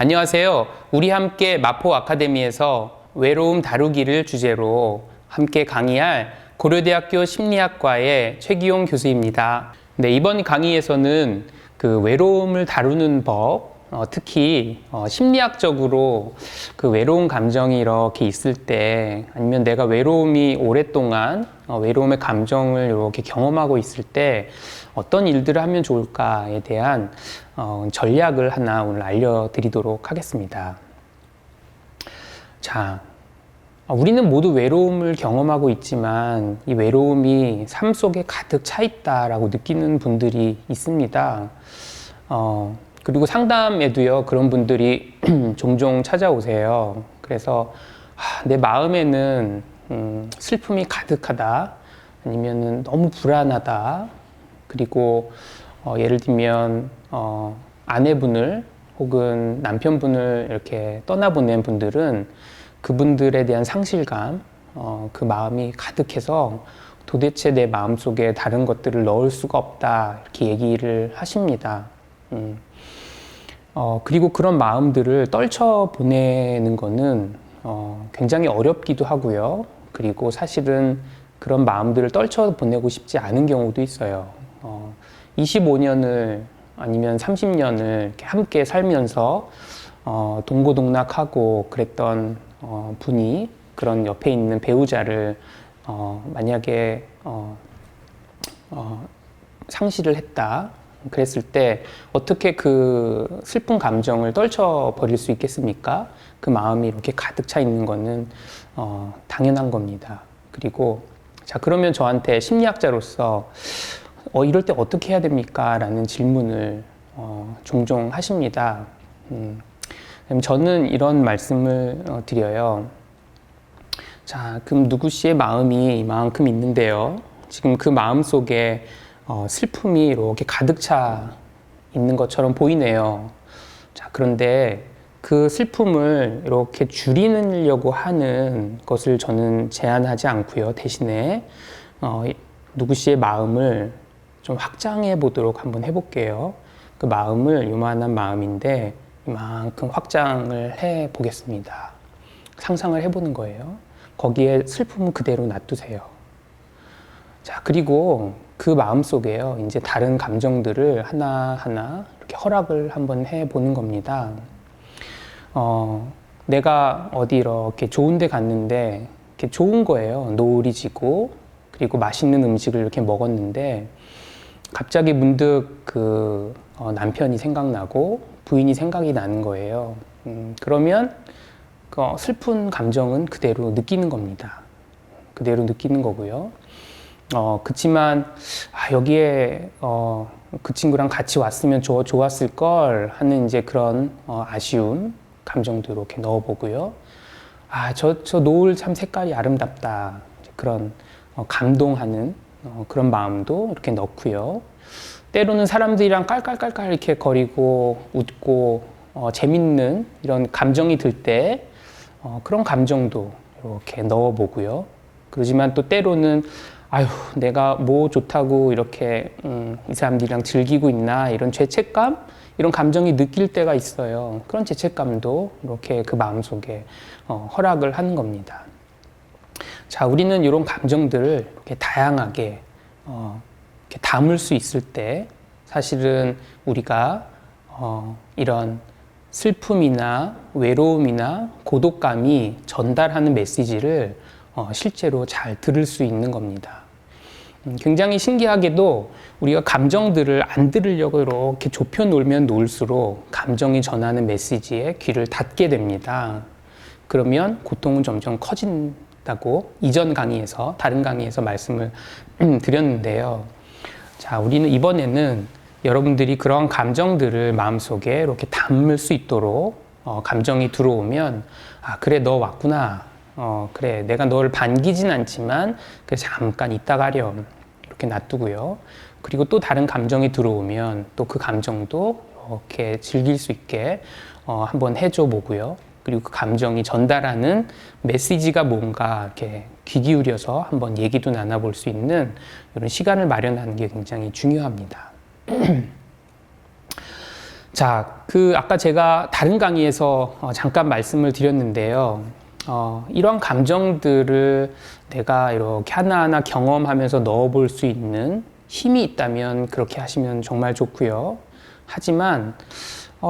안녕하세요. 우리 함께 마포 아카데미에서 외로움 다루기를 주제로 함께 강의할 고려대학교 심리학과의 최기용 교수입니다. 네, 이번 강의에서는 그 외로움을 다루는 법, 특히 심리학적으로 그 외로운 감정이 이렇게 있을 때, 아니면 내가 외로움이 오랫동안 외로움의 감정을 이렇게 경험하고 있을 때 어떤 일들을 하면 좋을까에 대한 전략을 하나 오늘 알려드리도록 하겠습니다. 자, 우리는 모두 외로움을 경험하고 있지만 이 외로움이 삶 속에 가득 차 있다라고 느끼는 분들이 있습니다. 그리고 상담에도요, 그런 분들이 종종 찾아오세요. 그래서 내 마음에는 슬픔이 가득하다, 아니면은 너무 불안하다, 그리고 예를 들면 아내분을 혹은 남편분을 이렇게 떠나보낸 분들은 그분들에 대한 상실감, 그 마음이 가득해서 도대체 내 마음속에 다른 것들을 넣을 수가 없다, 이렇게 얘기를 하십니다. 그리고 그런 마음들을 떨쳐 보내는 거는 굉장히 어렵기도 하고요. 그리고 사실은 그런 마음들을 떨쳐 보내고 싶지 않은 경우도 있어요. 25년을 아니면 30년을 이렇게 함께 살면서 동고동락하고 그랬던 분이 그런 옆에 있는 배우자를 만약에 상실을 했다 그랬을 때 어떻게 그 슬픈 감정을 떨쳐버릴 수 있겠습니까? 그 마음이 이렇게 가득 차 있는 거는 당연한 겁니다. 그리고 자, 그러면 저한테 심리학자로서 이럴 때 어떻게 해야 됩니까? 라는 질문을 종종 하십니다. 저는 이런 말씀을 드려요. 자, 그럼 누구 씨의 마음이 이만큼 있는데요. 지금 그 마음 속에 슬픔이 이렇게 가득 차 있는 것처럼 보이네요. 자, 그런데 그 슬픔을 이렇게 줄이려고 하는 것을 저는 제안하지 않고요. 대신에 누구 씨의 마음을 좀 확장해 보도록 한번 해볼게요. 그 마음을 요만한 마음인데 이만큼 확장을 해 보겠습니다. 상상을 해보는 거예요. 거기에 슬픔은 그대로 놔두세요. 자, 그리고 그 마음 속에요, 이제 다른 감정들을 하나하나 이렇게 허락을 한번 해 보는 겁니다. 내가 어디 이렇게 좋은 데 갔는데 이렇게 좋은 거예요. 노을이 지고 그리고 맛있는 음식을 이렇게 먹었는데 갑자기 문득 그 남편이 생각나고 부인이 생각이 나는 거예요. 그러면 그 슬픈 감정은 그대로 느끼는 겁니다. 그대로 느끼는 거고요. 그치만 여기에 그 친구랑 같이 왔으면 좋았을 걸 하는 이제 그런 아쉬움 감정도 이렇게 넣어보고요. 저 노을 참 색깔이 아름답다. 그런 감동하는 그런 마음도 이렇게 넣고요. 때로는 사람들이랑 깔깔깔깔 이렇게 거리고 웃고 재밌는 이런 감정이 들 때 그런 감정도 이렇게 넣어보고요. 그러지만 또 때로는 내가 뭐 좋다고 이렇게 이 사람들이랑 즐기고 있나 이런 죄책감 이런 감정이 느낄 때가 있어요. 그런 죄책감도 이렇게 그 마음속에 허락을 하는 겁니다. 자, 우리는 이런 감정들을 이렇게 다양하게 이렇게 담을 수 있을 때 사실은 우리가 이런 슬픔이나 외로움이나 고독감이 전달하는 메시지를 실제로 잘 들을 수 있는 겁니다. 굉장히 신기하게도 우리가 감정들을 안 들으려고 이렇게 좁혀 놓으면 놓을수록 감정이 전하는 메시지에 귀를 닫게 됩니다. 그러면 고통은 점점 커진다고 이전 강의에서 다른 강의에서 말씀을 드렸는데요. 자, 우리는 이번에는 여러분들이 그런 감정들을 마음속에 이렇게 담을 수 있도록 감정이 들어오면 그래 너 왔구나. 그래 내가 너를 반기진 않지만 그래 잠깐 이따 가렴 이렇게 놔두고요. 그리고 또 다른 감정이 들어오면 또 그 감정도 이렇게 즐길 수 있게 한번 해줘 보고요. 그리고 그 감정이 전달하는 메시지가 뭔가 이렇게 귀 기울여서 한번 얘기도 나눠볼 수 있는 이런 시간을 마련하는 게 굉장히 중요합니다. 자, 아까 제가 다른 강의에서 잠깐 말씀을 드렸는데요. 이런 감정들을 내가 이렇게 하나하나 경험하면서 넣어볼 수 있는 힘이 있다면 그렇게 하시면 정말 좋고요. 하지만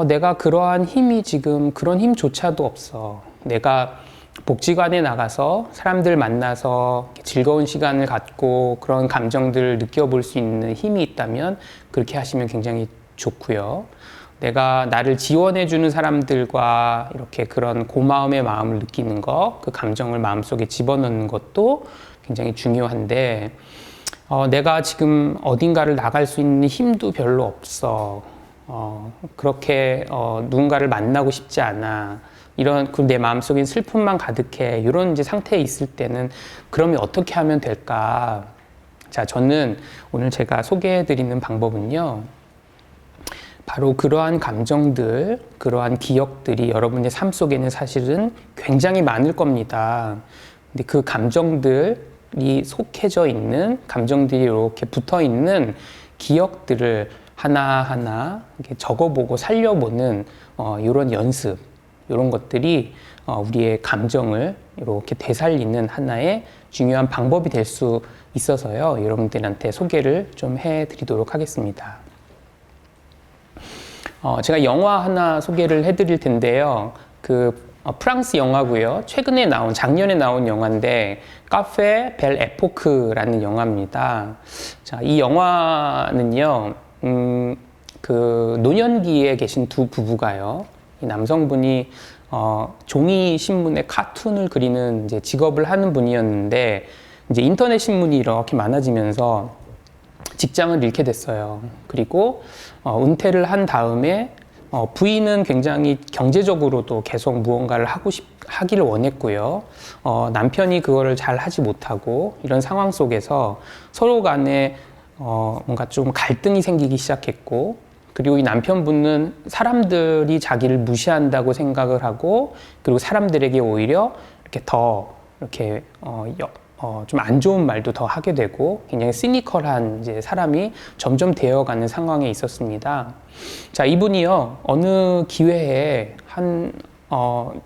내가 그러한 힘이 지금 그런 힘조차도 없어. 내가 복지관에 나가서 사람들 만나서 즐거운 시간을 갖고 그런 감정들을 느껴볼 수 있는 힘이 있다면 그렇게 하시면 굉장히 좋고요. 내가 나를 지원해주는 사람들과 이렇게 그런 고마움의 마음을 느끼는 것, 그 감정을 마음속에 집어넣는 것도 굉장히 중요한데, 내가 지금 어딘가를 나갈 수 있는 힘도 별로 없어. 그렇게 누군가를 만나고 싶지 않아. 이런 내 마음속엔 슬픔만 가득해. 이런 이제 상태에 있을 때는 그러면 어떻게 하면 될까? 자, 저는 오늘 제가 소개해드리는 방법은요. 바로 그러한 감정들, 그러한 기억들이 여러분의 삶 속에는 사실은 굉장히 많을 겁니다. 근데 그 감정들이 속해져 있는, 감정들이 이렇게 붙어 있는 기억들을 하나하나 이렇게 적어보고 살려보는 이런 연습, 이런 것들이 우리의 감정을 이렇게 되살리는 하나의 중요한 방법이 될 수 있어서요. 여러분들한테 소개를 좀 해드리도록 하겠습니다. 제가 영화 하나 소개를 해드릴 텐데요. 프랑스 영화고요. 작년에 나온 영화인데 카페 벨 에포크라는 영화입니다. 자, 이 영화는요. 노년기에 계신 두 부부가요. 이 남성분이 종이 신문에 카툰을 그리는 이제 직업을 하는 분이었는데 이제 인터넷 신문이 이렇게 많아지면서 직장을 잃게 됐어요. 그리고 은퇴를 한 다음에 부인은 굉장히 경제적으로도 계속 무언가를 하기를 원했고요. 남편이 그거를 잘 하지 못하고 이런 상황 속에서 서로 간에 뭔가 좀 갈등이 생기기 시작했고, 그리고 이 남편분은 사람들이 자기를 무시한다고 생각을 하고, 그리고 사람들에게 오히려 이렇게 더 이렇게 좀 안 좋은 말도 더 하게 되고 굉장히 시니컬한 이제 사람이 점점 되어가는 상황에 있었습니다. 자, 이분이요 어느 기회에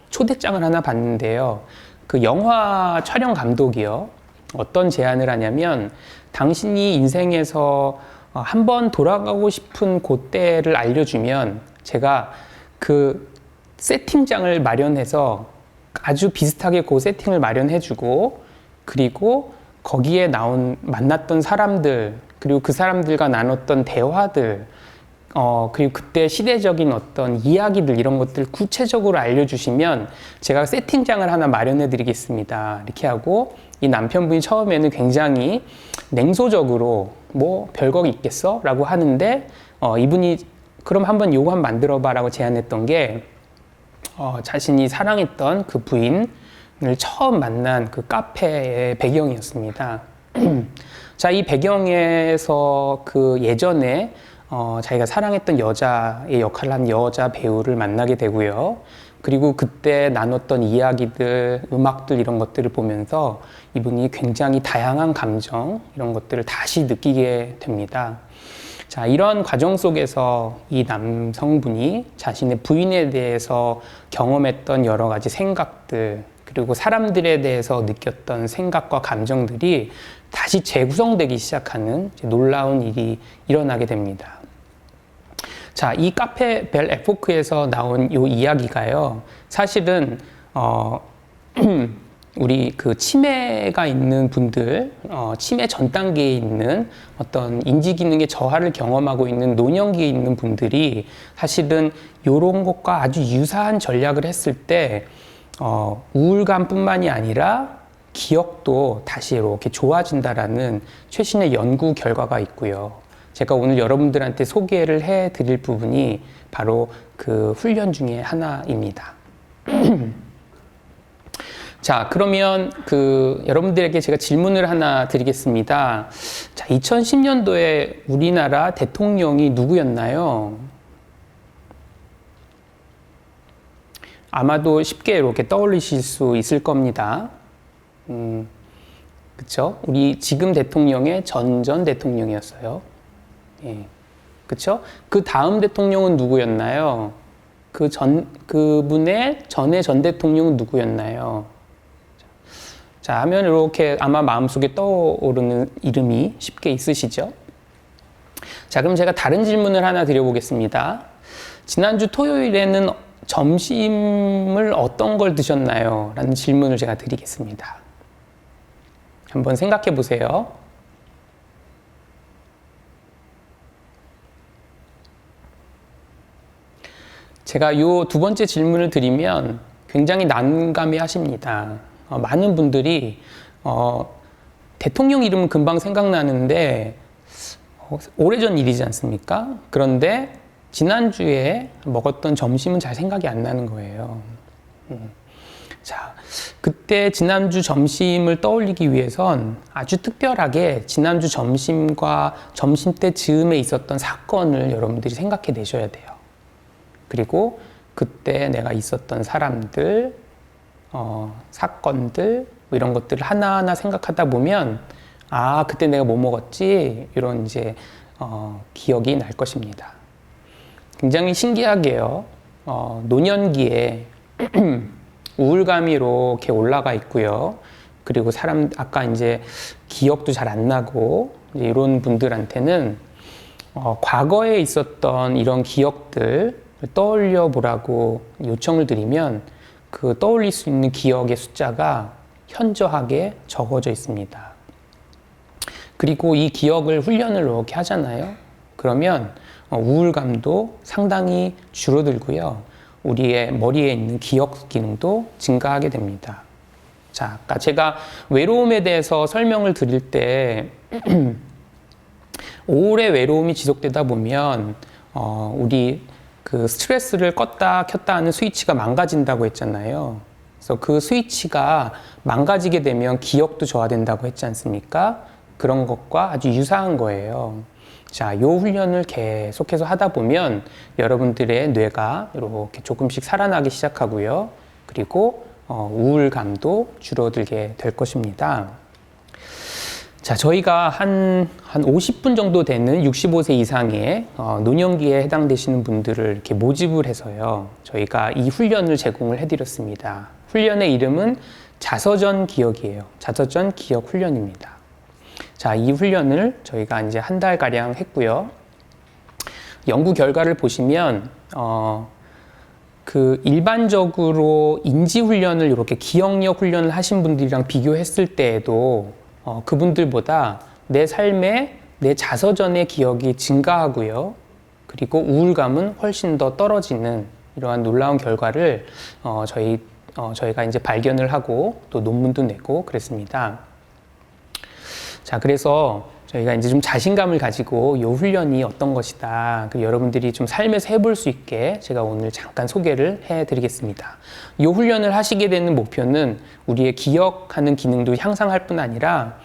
초대장을 하나 받는데요. 그 영화 촬영 감독이요 어떤 제안을 하냐면, 당신이 인생에서 한번 돌아가고 싶은 그때를 알려주면 제가 그 세팅장을 마련해서 아주 비슷하게 그 세팅을 마련해주고, 그리고 거기에 만났던 사람들, 그리고 그 사람들과 나눴던 대화들, 그리고 그때 시대적인 어떤 이야기들, 이런 것들 구체적으로 알려주시면 제가 세팅장을 하나 마련해 드리겠습니다. 이렇게 하고, 이 남편분이 처음에는 굉장히 냉소적으로 뭐 별거 있겠어? 라고 하는데, 이분이 그럼 한번 요거 한번 만들어 봐 라고 제안했던 게, 자신이 사랑했던 그 부인을 처음 만난 그 카페의 배경이었습니다. 자, 이 배경에서 그 예전에 자기가 사랑했던 여자의 역할을 한 여자 배우를 만나게 되고요. 그리고 그때 나눴던 이야기들, 음악들, 이런 것들을 보면서 이분이 굉장히 다양한 감정, 이런 것들을 다시 느끼게 됩니다. 자, 이런 과정 속에서 이 남성분이 자신의 부인에 대해서 경험했던 여러 가지 생각들, 그리고 사람들에 대해서 느꼈던 생각과 감정들이 다시 재구성되기 시작하는 놀라운 일이 일어나게 됩니다. 자, 이 카페 벨 에포크에서 나온 이 이야기가요, 사실은 우리 그 치매가 있는 분들, 치매 전 단계에 있는 어떤 인지 기능의 저하를 경험하고 있는 노년기에 있는 분들이 사실은 이런 것과 아주 유사한 전략을 했을 때 우울감뿐만이 아니라 기억도 다시 이렇게 좋아진다라는 최신의 연구 결과가 있고요. 제가 오늘 여러분들한테 소개를 해드릴 부분이 바로 그 훈련 중에 하나입니다. 자, 그러면 여러분들에게 제가 질문을 하나 드리겠습니다. 자, 2010년도에 우리나라 대통령이 누구였나요? 아마도 쉽게 이렇게 떠올리실 수 있을 겁니다. 그쵸? 우리 지금 대통령의 전 대통령이었어요. 예. 그쵸? 그 다음 대통령은 누구였나요? 그분의 전에 전 대통령은 누구였나요? 자, 하면 이렇게 아마 마음속에 떠오르는 이름이 쉽게 있으시죠? 자, 그럼 제가 다른 질문을 하나 드려보겠습니다. 지난주 토요일에는 점심을 어떤 걸 드셨나요? 라는 질문을 제가 드리겠습니다. 한번 생각해 보세요. 제가 요 두 번째 질문을 드리면 굉장히 난감해 하십니다. 많은 분들이 대통령 이름은 금방 생각나는데 오래전 일이지 않습니까? 그런데 지난주에 먹었던 점심은 잘 생각이 안 나는 거예요. 자, 그때 지난주 점심을 떠올리기 위해선 아주 특별하게 지난주 점심과 점심때 즈음에 있었던 사건을 여러분들이 생각해 내셔야 돼요. 그리고 그때 내가 있었던 사람들, 사건들, 뭐 이런 것들을 하나하나 생각하다 보면, 아, 그때 내가 뭐 먹었지? 이런 이제, 기억이 날 것입니다. 굉장히 신기하게요. 노년기에 우울감이 이렇게 올라가 있고요. 그리고 아까 이제 기억도 잘 안 나고, 이런 분들한테는, 과거에 있었던 이런 기억들, 떠올려 보라고 요청을 드리면 그 떠올릴 수 있는 기억의 숫자가 현저하게 적어져 있습니다. 그리고 이 기억을 훈련을 이렇게 하잖아요. 그러면 우울감도 상당히 줄어들고요. 우리의 머리에 있는 기억 기능도 증가하게 됩니다. 자, 아까 제가 외로움에 대해서 설명을 드릴 때 오래 외로움이 지속되다 보면 우리 그 스트레스를 껐다 켰다 하는 스위치가 망가진다고 했잖아요. 그래서 그 스위치가 망가지게 되면 기억도 저하된다고 했지 않습니까? 그런 것과 아주 유사한 거예요. 자, 요 훈련을 계속해서 하다 보면 여러분들의 뇌가 이렇게 조금씩 살아나기 시작하고요. 그리고 우울감도 줄어들게 될 것입니다. 자, 저희가 한 50분 정도 되는 65세 이상의 노년기에 해당되시는 분들을 이렇게 모집을 해서요. 저희가 이 훈련을 제공을 해드렸습니다. 훈련의 이름은 자서전 기억이에요. 자서전 기억 훈련입니다. 자, 이 훈련을 저희가 이제 한 달가량 했고요. 연구 결과를 보시면, 그 일반적으로 인지 훈련을 이렇게 기억력 훈련을 하신 분들이랑 비교했을 때에도 그분들보다 내 삶에 내 자서전의 기억이 증가하고요. 그리고 우울감은 훨씬 더 떨어지는 이러한 놀라운 결과를 저희가 이제 발견을 하고 또 논문도 내고 그랬습니다. 자, 그래서 저희가 이제 좀 자신감을 가지고 이 훈련이 어떤 것이다. 여러분들이 좀 삶에서 해볼 수 있게 제가 오늘 잠깐 소개를 해드리겠습니다. 이 훈련을 하시게 되는 목표는 우리의 기억하는 기능도 향상할 뿐 아니라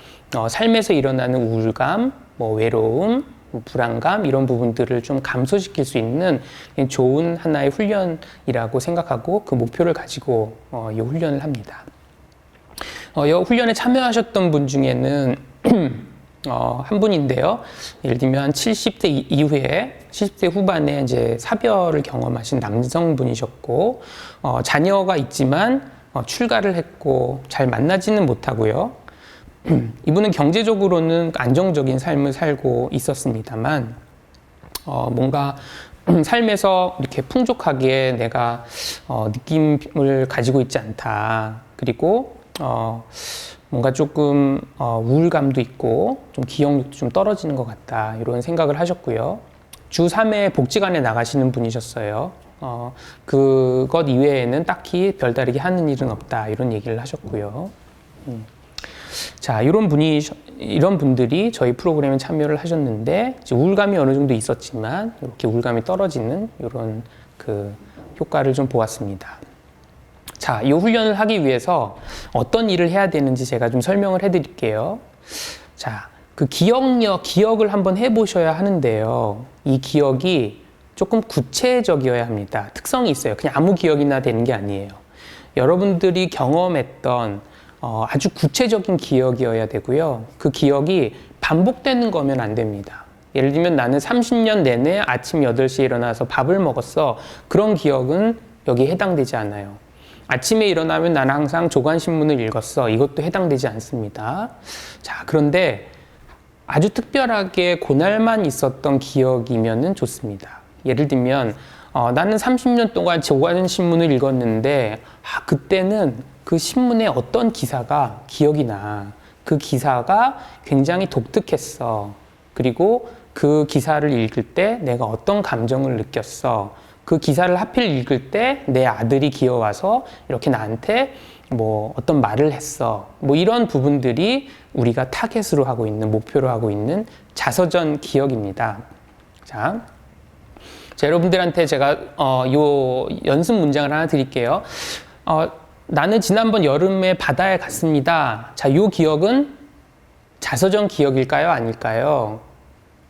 삶에서 일어나는 우울감, 뭐 외로움, 뭐 불안감 이런 부분들을 좀 감소시킬 수 있는 좋은 하나의 훈련이라고 생각하고 그 목표를 가지고 이 훈련을 합니다. 이 훈련에 참여하셨던 분 중에는 한 분인데요. 예를 들면 70대 이후에 70대 후반에 이제 사별을 경험하신 남성분이셨고 자녀가 있지만 출가를 했고 잘 만나지는 못하고요. 이분은 경제적으로는 안정적인 삶을 살고 있었습니다만 뭔가 삶에서 이렇게 풍족하게 내가 느낌을 가지고 있지 않다. 그리고 뭔가 조금 우울감도 있고 좀 기억력도 좀 떨어지는 것 같다 이런 생각을 하셨고요. 주 3회 복지관에 나가시는 분이셨어요. 그것 이외에는 딱히 별다르게 하는 일은 없다 이런 얘기를 하셨고요. 자, 이런 분들이 저희 프로그램에 참여를 하셨는데 우울감이 어느 정도 있었지만 이렇게 우울감이 떨어지는 이런 그 효과를 좀 보았습니다. 자, 이 훈련을 하기 위해서 어떤 일을 해야 되는지 제가 좀 설명을 해드릴게요. 자, 그 기억을 한번 해보셔야 하는데요. 이 기억이 조금 구체적이어야 합니다. 특성이 있어요. 그냥 아무 기억이나 되는 게 아니에요. 여러분들이 경험했던 아주 구체적인 기억이어야 되고요. 그 기억이 반복되는 거면 안 됩니다. 예를 들면 나는 30년 내내 아침 8시에 일어나서 밥을 먹었어. 그런 기억은 여기에 해당되지 않아요. 아침에 일어나면 나는 항상 조간신문을 읽었어. 이것도 해당되지 않습니다. 자, 그런데 아주 특별하게 그날만 있었던 기억이면은 좋습니다. 예를 들면 나는 30년 동안 조간신문을 읽었는데 그때는 그 신문에 어떤 기사가 기억이 나. 그 기사가 굉장히 독특했어. 그리고 그 기사를 읽을 때 내가 어떤 감정을 느꼈어. 그 기사를 하필 읽을 때 내 아들이 기어와서 이렇게 나한테 뭐 어떤 말을 했어. 뭐 이런 부분들이 우리가 타겟으로 하고 있는, 목표로 하고 있는 자서전 기억입니다. 자, 여러분들한테 제가 요 연습 문장을 하나 드릴게요. 나는 지난번 여름에 바다에 갔습니다. 자, 요 기억은 자서전 기억일까요? 아닐까요?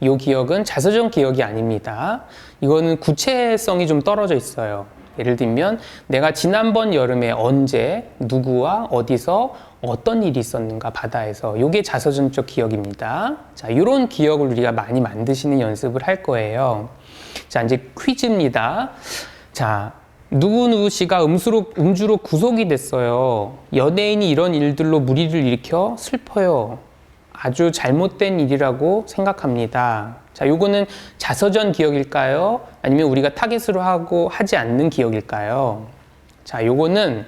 요 기억은 자서전 기억이 아닙니다. 이거는 구체성이 좀 떨어져 있어요. 예를 들면 내가 지난번 여름에 언제, 누구와 어디서 어떤 일이 있었는가 바다에서, 요게 자서전적 기억입니다. 자, 요런 기억을 우리가 많이 만드시는 연습을 할 거예요. 자, 이제 퀴즈입니다. 자, 누구누구 씨가 음주로 구속이 됐어요. 연예인이 이런 일들로 물의를 일으켜 슬퍼요. 아주 잘못된 일이라고 생각합니다. 자, 요거는 자서전 기억일까요? 아니면 우리가 타겟으로 하지 않는 기억일까요? 자, 요거는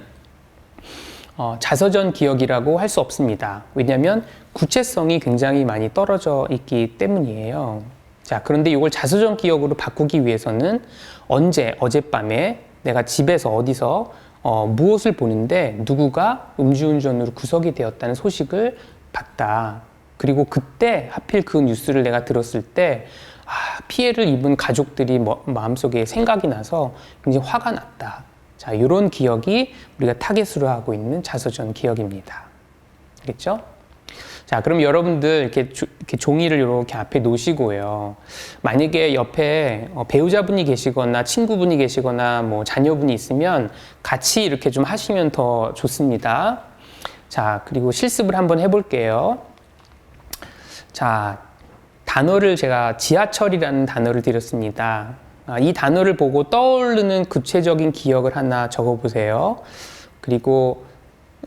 자서전 기억이라고 할 수 없습니다. 왜냐하면 구체성이 굉장히 많이 떨어져 있기 때문이에요. 자, 그런데 이걸 자서전 기억으로 바꾸기 위해서는 어젯밤에 내가 집에서 어디서 무엇을 보는데 누구가 음주운전으로 구속이 되었다는 소식을 봤다. 그리고 그때 하필 그 뉴스를 내가 들었을 때 피해를 입은 가족들이 마음속에 생각이 나서 굉장히 화가 났다. 자, 이런 기억이 우리가 타겟으로 하고 있는 자서전 기억입니다. 알겠죠? 자, 그럼 여러분들 이렇게 종이를 이렇게 앞에 놓으시고요. 만약에 옆에 배우자분이 계시거나 친구분이 계시거나 뭐 자녀분이 있으면 같이 이렇게 좀 하시면 더 좋습니다. 자, 그리고 실습을 한번 해볼게요. 자, 단어를 제가 지하철이라는 단어를 드렸습니다. 이 단어를 보고 떠오르는 구체적인 기억을 하나 적어보세요. 그리고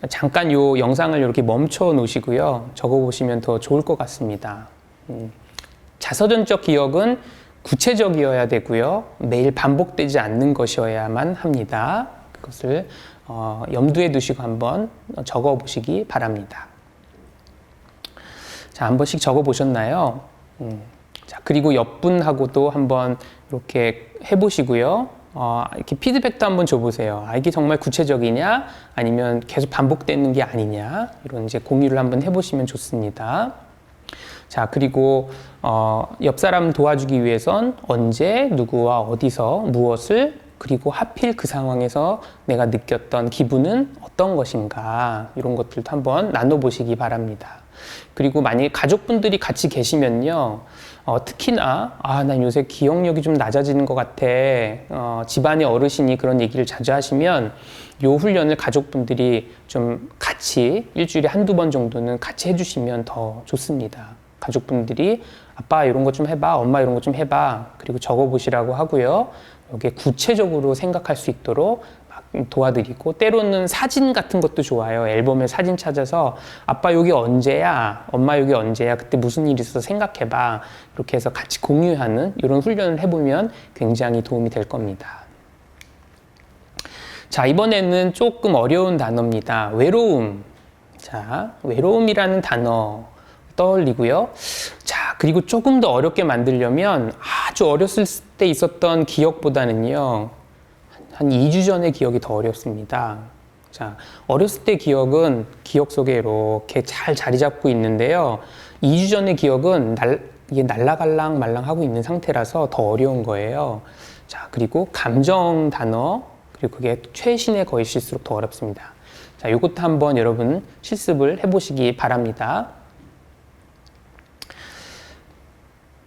잠깐 요 영상을 이렇게 멈춰 놓으시고요. 적어보시면 더 좋을 것 같습니다. 자서전적 기억은 구체적이어야 되고요. 매일 반복되지 않는 것이어야만 합니다. 그것을 염두에 두시고 한번 적어보시기 바랍니다. 자, 한 번씩 적어보셨나요? 자, 그리고 옆 분하고도 한번 이렇게 해보시고요. 이렇게 피드백도 한번 줘보세요. 이게 정말 구체적이냐? 아니면 계속 반복되는 게 아니냐? 이런 이제 공유를 한번 해보시면 좋습니다. 자, 그리고 옆 사람 도와주기 위해선 언제, 누구와 어디서, 무엇을, 그리고 하필 그 상황에서 내가 느꼈던 기분은 어떤 것인가? 이런 것들도 한번 나눠보시기 바랍니다. 그리고 만약에 가족분들이 같이 계시면요. 특히나 난 요새 기억력이 좀 낮아지는 것 같아. 집안의 어르신이 그런 얘기를 자주 하시면 요 훈련을 가족분들이 좀 같이 일주일에 한두 번 정도는 같이 해주시면 더 좋습니다. 가족분들이 아빠 이런 것 좀 해봐, 엄마 이런 것 좀 해봐, 그리고 적어보시라고 하고요. 여기에 구체적으로 생각할 수 있도록 도와드리고, 때로는 사진 같은 것도 좋아요. 앨범에 사진 찾아서 아빠 여기 언제야? 엄마 여기 언제야? 그때 무슨 일이 있어서 생각해봐. 이렇게 해서 같이 공유하는 이런 훈련을 해보면 굉장히 도움이 될 겁니다. 자, 이번에는 조금 어려운 단어입니다. 외로움. 자, 외로움이라는 단어 떠올리고요. 자, 그리고 조금 더 어렵게 만들려면 아주 어렸을 때 있었던 기억보다는요, 한 2주 전의 기억이 더 어렵습니다. 자, 어렸을 때 기억은 기억 속에 이렇게 잘 자리 잡고 있는데요. 2주 전의 기억은 이게 날라갈랑 말랑하고 있는 상태라서 더 어려운 거예요. 자, 그리고 감정 단어, 그리고 그게 최신의 것일수록 더 어렵습니다. 자, 이것도 한번 여러분 실습을 해보시기 바랍니다.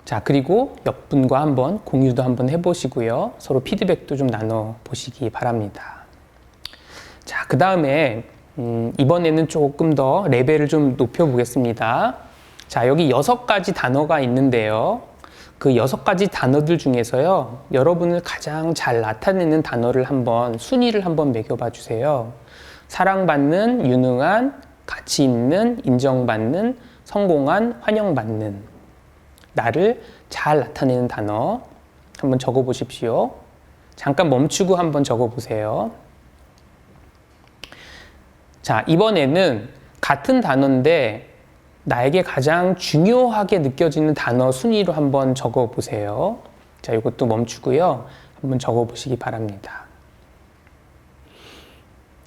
자, 그리고 옆 분과 한번 공유도 한번 해보시고요. 서로 피드백도 좀 나눠보시기 바랍니다. 자, 그 다음에 이번에는 조금 더 레벨을 좀 높여보겠습니다. 자, 여기 6가지 단어가 있는데요. 그 6가지 단어들 중에서요, 여러분을 가장 잘 나타내는 단어를 한번 순위를 한번 매겨봐 주세요. 사랑받는, 유능한, 가치 있는, 인정받는, 성공한, 환영받는. 나를 잘 나타내는 단어 한번 적어 보십시오. 잠깐 멈추고 한번 적어 보세요. 자, 이번에는 같은 단어인데 나에게 가장 중요하게 느껴지는 단어 순위로 한번 적어 보세요. 자, 이것도 멈추고요. 한번 적어 보시기 바랍니다.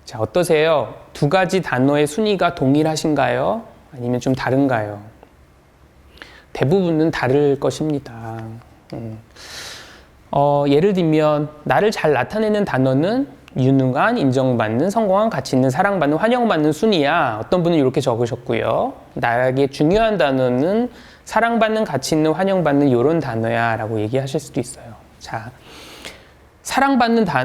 자, 어떠세요? 2가지 단어의 순위가 동일하신가요? 아니면 좀 다른가요? 대부분은 다를 것입니다. 예를 들면 나를 잘 나타내는 단어는 유능한, 인정받는, 성공한, 가치 있는, 사랑받는, 환영받는 순위야. 어떤 분은 이렇게 적으셨고요. 나에게 중요한 단어는 사랑받는, 가치 있는, 환영받는 이런 단어야 라고 얘기하실 수도 있어요. 자,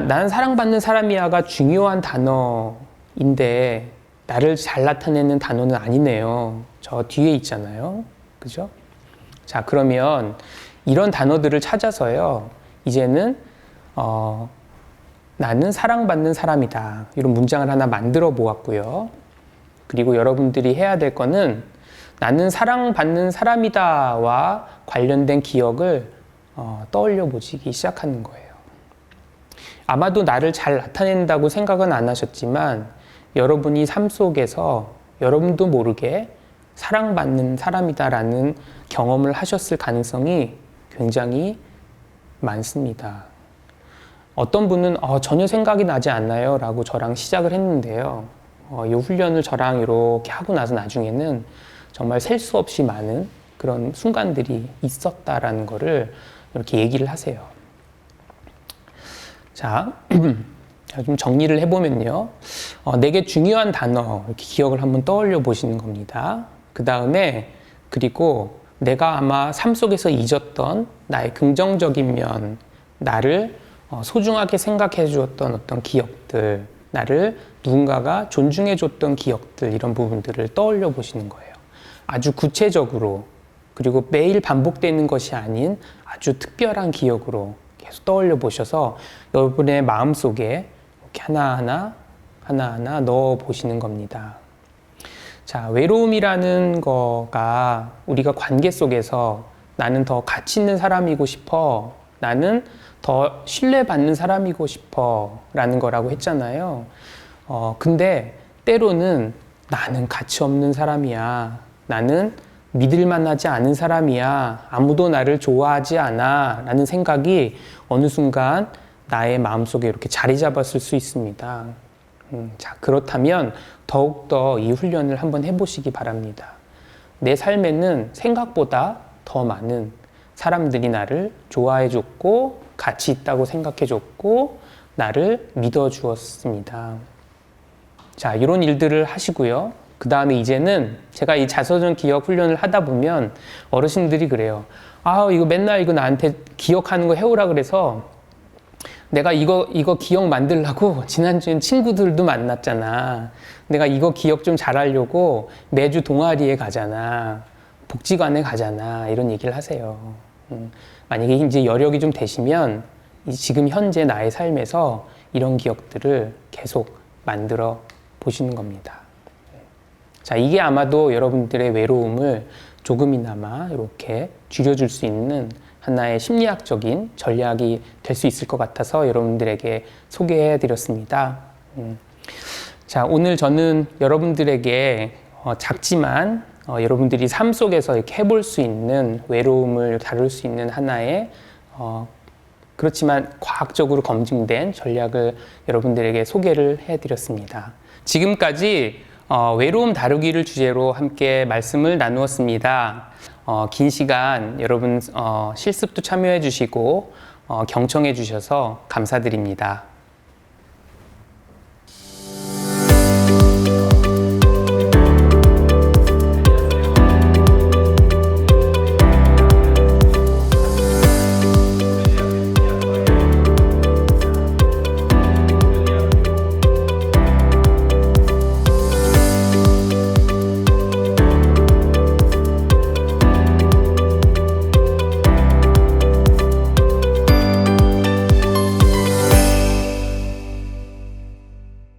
나는 사랑받는 사람이야가 중요한 단어인데 나를 잘 나타내는 단어는 아니네요. 저 뒤에 있잖아요. 그죠? 자, 그러면 이런 단어들을 찾아서요. 이제는 나는 사랑받는 사람이다. 이런 문장을 하나 만들어 보았고요. 그리고 여러분들이 해야 될 거는 나는 사랑받는 사람이다와 관련된 기억을 떠올려 보시기 시작하는 거예요. 아마도 나를 잘 나타낸다고 생각은 안 하셨지만 여러분이 삶 속에서 여러분도 모르게 사랑받는 사람이다라는 경험을 하셨을 가능성이 굉장히 많습니다. 어떤 분은 전혀 생각이 나지 않나요? 라고 저랑 시작을 했는데요. 이 훈련을 저랑 이렇게 하고 나서 나중에는 정말 셀 수 없이 많은 그런 순간들이 있었다라는 거를 이렇게 얘기를 하세요. 자, 좀 정리를 해보면요. 내게 중요한 단어, 이렇게 기억을 한번 떠올려 보시는 겁니다. 그 다음에, 그리고 내가 아마 삶 속에서 잊었던 나의 긍정적인 면, 나를 소중하게 생각해 주었던 어떤 기억들, 나를 누군가가 존중해 줬던 기억들, 이런 부분들을 떠올려 보시는 거예요. 아주 구체적으로, 그리고 매일 반복되는 것이 아닌 아주 특별한 기억으로 계속 떠올려 보셔서 여러분의 마음속에 이렇게 하나하나 넣어 보시는 겁니다. 자, 외로움이라는 거가 우리가 관계 속에서 나는 더 가치 있는 사람이고 싶어, 나는 더 신뢰받는 사람이고 싶어 라는 거라고 했잖아요. 근데 때로는 나는 가치 없는 사람이야, 나는 믿을 만하지 않은 사람이야, 아무도 나를 좋아하지 않아 라는 생각이 어느 순간 나의 마음속에 이렇게 자리 잡았을 수 있습니다. 자, 그렇다면 더욱더 이 훈련을 한번 해보시기 바랍니다. 내 삶에는 생각보다 더 많은 사람들이 나를 좋아해 줬고 가치 있다고 생각해 줬고 나를 믿어 주었습니다. 자, 이런 일들을 하시고요. 그 다음에 이제는 제가 이 자서전 기억 훈련을 하다 보면 어르신들이 그래요. 이거 맨날 이거 나한테 기억하는 거 해오라 그래서 내가 이거 기억 만들려고 지난주엔 친구들도 만났잖아. 내가 이거 기억 좀 잘하려고 매주 동아리에 가잖아. 복지관에 가잖아. 이런 얘기를 하세요. 만약에 이제 여력이 좀 되시면 지금 현재 나의 삶에서 이런 기억들을 계속 만들어 보시는 겁니다. 자, 이게 아마도 여러분들의 외로움을 조금이나마 이렇게 줄여줄 수 있는 하나의 심리학적인 전략이 될 수 있을 것 같아서 여러분들에게 소개해 드렸습니다. 자, 오늘 저는 여러분들에게 작지만 여러분들이 삶 속에서 이렇게 해볼 수 있는 외로움을 다룰 수 있는 하나의 그렇지만 과학적으로 검증된 전략을 여러분들에게 소개를 해드렸습니다. 지금까지 외로움 다루기를 주제로 함께 말씀을 나누었습니다. 긴 시간 여러분 실습도 참여해 주시고 경청해 주셔서 감사드립니다.